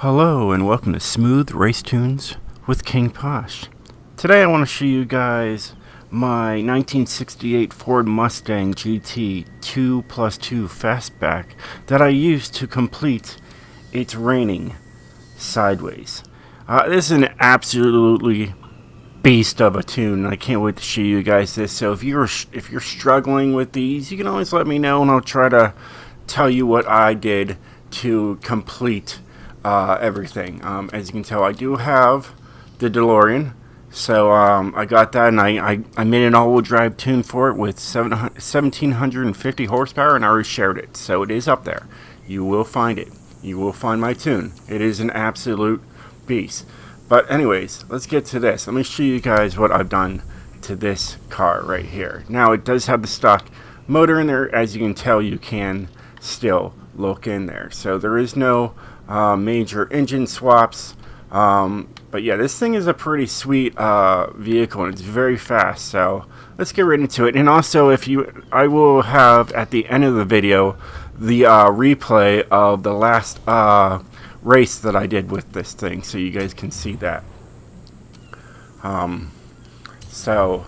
Hello and welcome to Smooth Race Tunes with King POSH. Today I want to show you guys my 1968 Ford Mustang GT 2+2 Fastback that I used to complete its Rainin sideways. This is an absolutely beast of a tune. I can't wait to show you guys this. So if you're struggling with these, you can always let me know and I'll try to tell you what I did to complete everything. As you can tell, I do have the DeLorean, so I got that, and I made an all-wheel drive tune for it with 1,750 horsepower, and I already shared it, so it is up there. You will find it. You will find my tune. It is an absolute beast. But anyways, let's get to this. Let me show you guys what I've done to this car right here. Now, it does have the stock motor in there. As you can tell, you can still look in there. So there is no major engine swaps, but yeah, this thing is a pretty sweet vehicle, and it's very fast. So let's get right into it. And also, I will have at the end of the video the replay of the last race that I did with this thing, so you guys can see that. So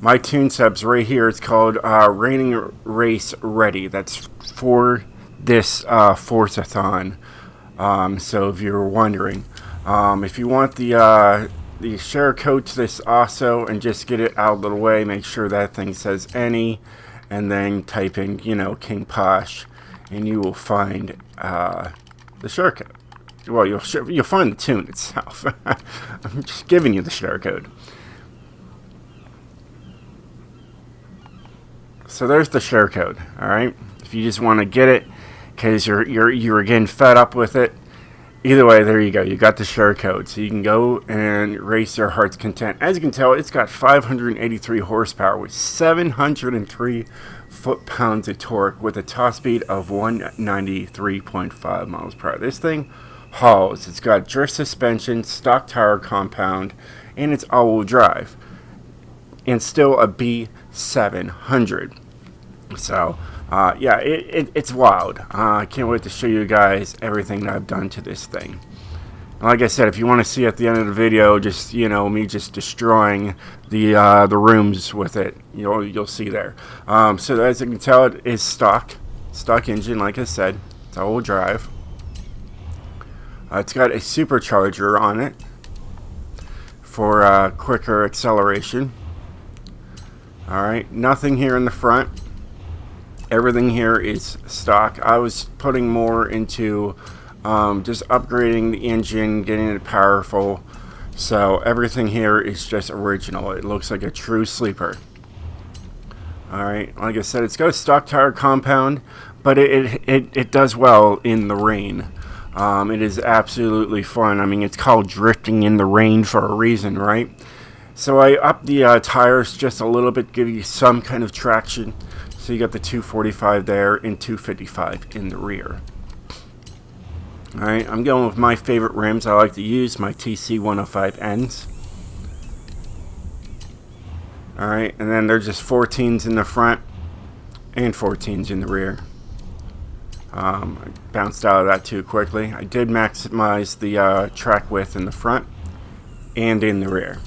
my tune subs right here, it's called Rainin Race Ready. That's for this Forzathon. So if you're wondering, if you want the share code to this also, and just get it out of the way, make sure that thing says any, and then type in, King POSH, and you will find the share code. Well, you'll find the tune itself. I'm just giving you the share code. So there's the share code. All right, if you just want to get it because you're getting fed up with it, either way, there you go. You got the share code, so you can go and race your heart's content. As you can tell, it's got 583 horsepower with 703 foot-pounds of torque with a top speed of 193.5 miles per hour. This thing hauls. It's got drift suspension, stock tire compound, and it's all-wheel drive, and still a B700. So yeah, it's wild. I can't wait to show you guys everything that I've done to this thing. And like I said, if you want to see at the end of the video, just me just destroying the rooms with it, you'll see there. So as you can tell, it is stock engine. Like I said, it's all-wheel drive. It's got a supercharger on it for quicker acceleration. All right, nothing here in the front. Everything here is stock. I was putting more into just upgrading the engine, getting it powerful. So everything here is just original. It looks like a true sleeper. Alright, like I said, it's got a stock tire compound, but it does well in the rain. It is absolutely fun. I mean, it's called drifting in the rain for a reason, right? So I upped the tires just a little bit, give you some kind of traction. So you got the 245 there and 255 in the rear. Alright, I'm going with my favorite rims. I like to use my TC 105Ns. Alright, and then there's just 14s in the front and 14s in the rear. I bounced out of that too quickly. I did maximize the track width in the front and in the rear.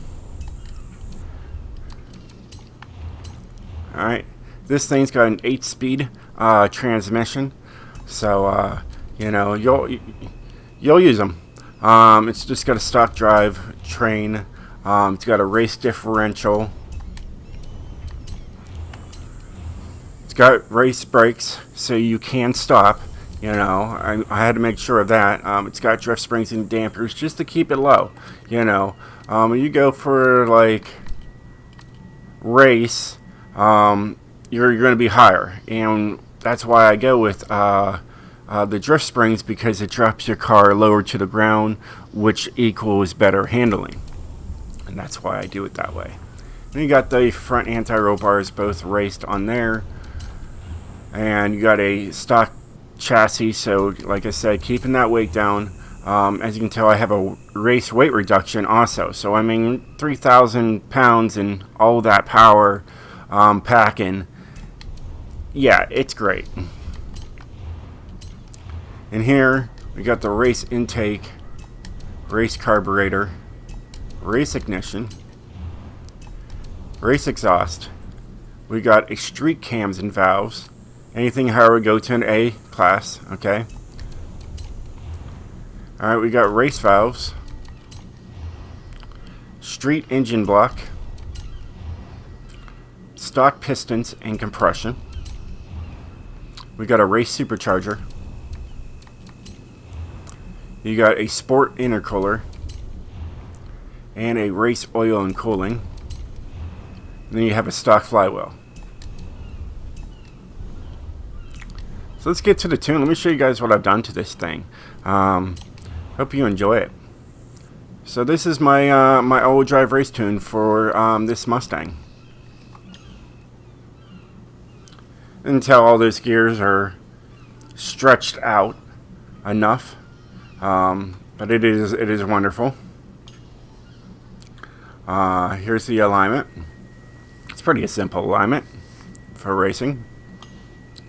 Alright, this thing's got an 8-speed transmission, so you'll use them. It's just got a stock drive train. It's got a race differential. It's got race brakes, so you can stop. I had to make sure of that. It's got drift springs and dampers just to keep it low. When you go for like race, you're going to be higher, and that's why I go with the drift springs, because it drops your car lower to the ground, which equals better handling, and that's why I do it that way. Then you got the front anti-roll bars both raced on there, and you got a stock chassis, so like I said, keeping that weight down. As you can tell, I have a race weight reduction also, so I mean 3,000 pounds and all that power packing. Yeah, it's great. And here We got the race intake, race carburetor, race ignition, race exhaust. We got a street cams and valves. Anything higher would go to an A class, okay? Alright, we got race valves, street engine block, stock pistons and compression. We got a race supercharger. You got a sport intercooler and a race oil and cooling. And then you have a stock flywheel. So let's get to the tune. Let me show you guys what I've done to this thing. Hope you enjoy it. So this is my my all-wheel drive race tune for this Mustang. Until all those gears are stretched out enough. But it is wonderful. Here's the alignment. It's pretty a simple alignment for racing.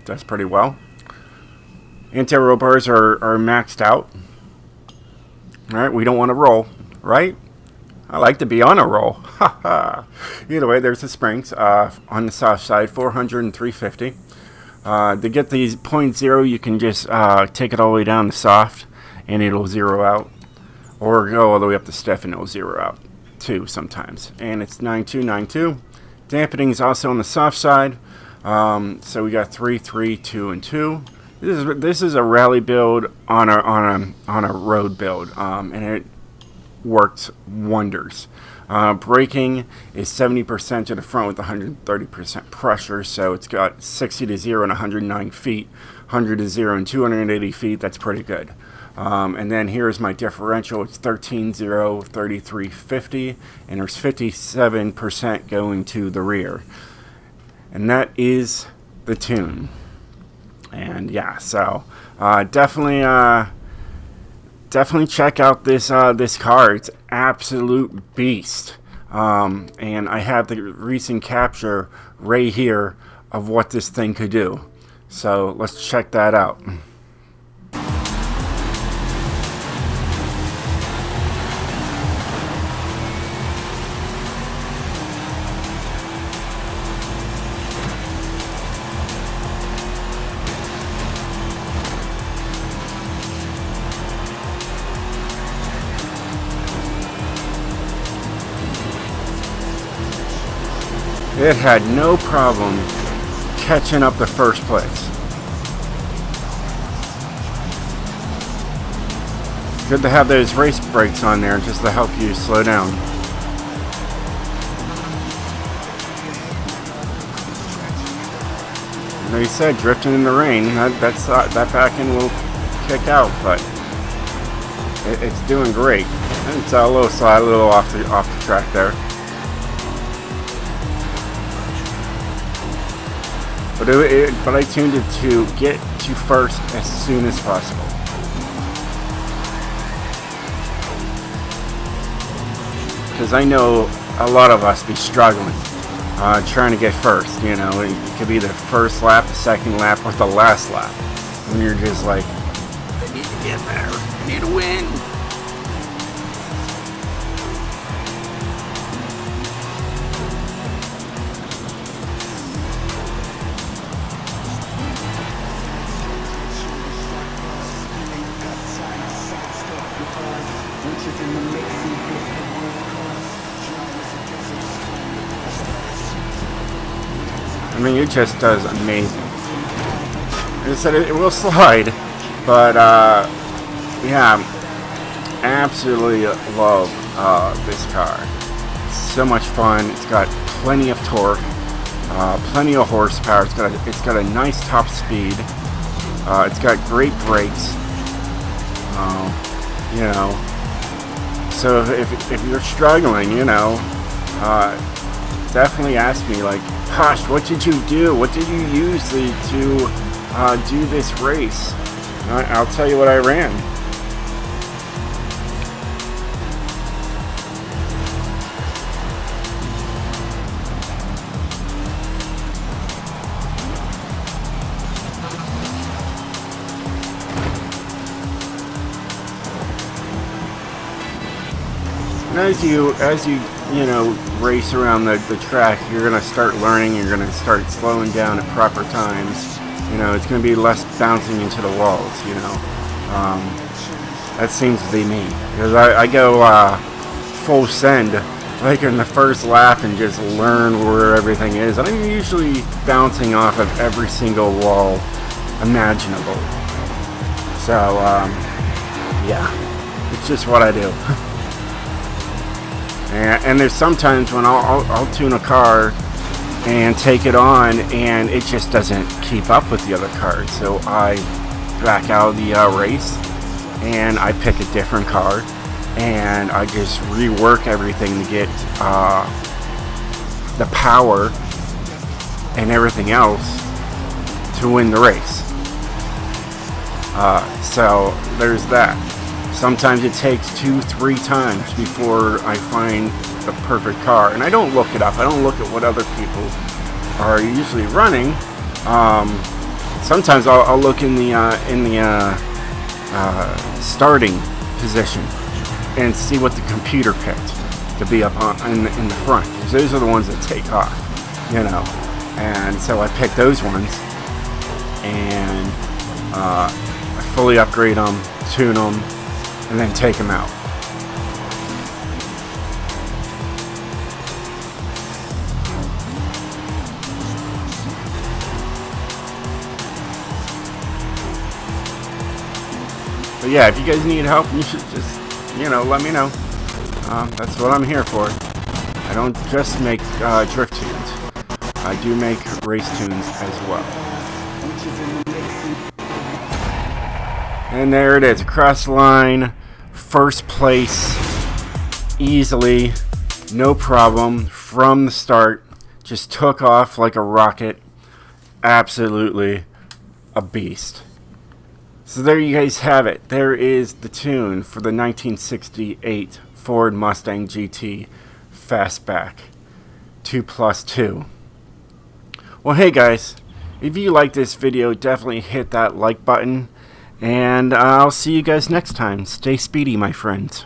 Does pretty well. Anti-roll bars are maxed out. Alright, we don't want to roll, right? I like to be on a roll. Either way, there's the springs on the soft side, 400 and 350. To get these 0.0, you can just take it all the way down to soft, and it'll zero out. Or go all the way up to stiff, and it'll zero out too sometimes. And it's 9292. Dampening is also on the soft side. So we got 3, 3, 2, and 2. This is a rally build on a road build, and it works wonders. Braking is 70% to the front with 130% pressure, so it's got 60 to 0 and 109 feet, 100 to 0 and 280 feet. That's pretty good. And then here's my differential. It's 13, 0, 33, 50, and there's 57% going to the rear. And that is the tune. And yeah, so definitely check out this this car. It's absolute beast. And I have the recent capture right here of what this thing could do. So let's check that out. It had no problem catching up to first place. Good to have those race brakes on there just to help you slow down. Like you said, drifting in the rain, that back end will kick out, but it's doing great. And it's a little slide, a little off the track there. But I tuned it to get to first as soon as possible. Because I know a lot of us be struggling trying to get first. You know, it could be the first lap, the second lap, or the last lap. When you're just like, I need to get better. I need to win. I mean, it just does amazing. Like I said, it will slide, but yeah, absolutely love this car. It's so much fun. It's got plenty of torque, plenty of horsepower. It's got a nice top speed. It's got great brakes. You know, so if you're struggling, you know, definitely ask me, like, Posh, what did you do? What did you use to do this race? I'll tell you what I ran. And as you you know, race around the track, you're gonna start learning. You're gonna start slowing down at proper times. You know, it's gonna be less bouncing into the walls. You know, that seems to be me, because I go full send like in the first lap and just learn where everything is. I'm usually bouncing off of every single wall imaginable. So yeah, it's just what I do. And there's sometimes when I'll tune a car and take it on, and it just doesn't keep up with the other cars. So I back out of the race, and I pick a different car, and I just rework everything to get the power and everything else to win the race. So there's that. Sometimes it takes 2-3 times before I find the perfect car, and I don't look it up. I don't look at what other people are usually running. Sometimes I'll look in the starting position and see what the computer picked to be up in the front, because those are the ones that take off, you know. And so I pick those ones, and I fully upgrade them, tune them, and then take them out. But yeah, if you guys need help, you should just, you know, let me know. That's what I'm here for. I don't just make drift tunes. I do make race tunes as well. And there it is, across the line, first place, easily, no problem, from the start. Just took off like a rocket. Absolutely a beast. So there you guys have it. There is the tune for the 1968 Ford Mustang GT Fastback 2+2. Well, hey guys, if you like this video, definitely hit that like button. And I'll see you guys next time. Stay speedy, my friends.